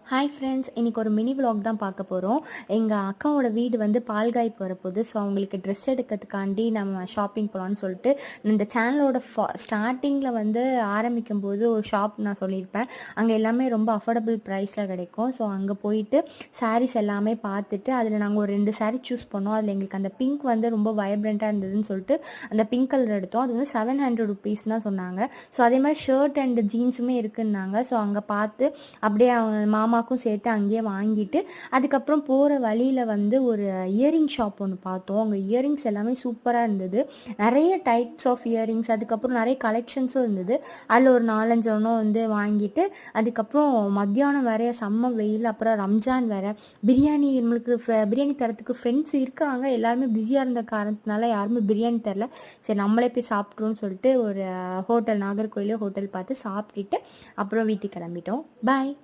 Hi friends, இன்றைக்கி ஒரு mini vlog தான் பார்க்க போகிறோம். எங்கள் அக்காவோட வீடு வந்து பால்காய்ப்பு வரப்போகுது. ஸோ அவங்களுக்கு ட்ரெஸ் எடுக்கிறதுக்காண்டி நம்ம ஷாப்பிங் போகலான்னு சொல்லிட்டு இந்த சேனலோட ஸ்டார்டிங்கில் வந்து ஆரம்பிக்கும் போது ஒரு ஷாப் நான் சொல்லியிருப்பேன். அங்கே எல்லாமே ரொம்ப அஃபோர்டபுள் ப்ரைஸில் கிடைக்கும். ஸோ அங்கே போயிட்டு சாரீஸ் எல்லாமே பார்த்துட்டு அதில் நாங்கள் ஒரு 2 சாரீ சூஸ் பண்ணோம். அதில் எங்களுக்கு அந்த பிங்க் வந்து ரொம்ப வைப்ரண்ட்டாக இருந்ததுன்னு சொல்லிட்டு அந்த பிங்க் கலர் எடுத்தோம். அது வந்து 700 ருபீஸ் தான் சொன்னாங்க. ஸோ அதே மாதிரி ஷர்ட் அண்ட் ஜீன்ஸுமே இருக்குன்னாங்க. ஸோ அங்கே பார்த்து அப்படியே அவங்க மாமாக்கும் சேர்த்து அங்கேயே வாங்கிட்டு அதுக்கப்புறம் போகிற வழியில் வந்து ஒரு இயரிங் ஷாப் ஒன்று பார்த்தோம். அங்கே இயரிங்ஸ் எல்லாமே சூப்பராக இருந்தது. நிறைய டைப்ஸ் ஆஃப் இயரிங்ஸ், அதுக்கப்புறம் நிறைய கலெக்ஷன்ஸும் இருந்தது. அதில் ஒரு 4-5 ஒன்றும் வந்து வாங்கிட்டு அதுக்கப்புறம் மத்தியானம் வேற செம்ம வெயில், அப்புறம் ரம்ஜான் வேற, பிரியாணி நம்மளுக்கு பிரியாணி தரத்துக்கு ஃப்ரெண்ட்ஸ் இருக்காங்க. எல்லாருமே பிஸியாக இருந்த காரணத்தினால யாருமே பிரியாணி தரல. சரி நம்மளே போய் சாப்பிட்றோன்னு சொல்லிட்டு ஒரு ஹோட்டல், நாகர்கோயிலே ஹோட்டல் பார்த்து சாப்பிட்டுட்டு அப்புறம் வீட்டுக்கு கிளம்பிட்டோம். பாய்.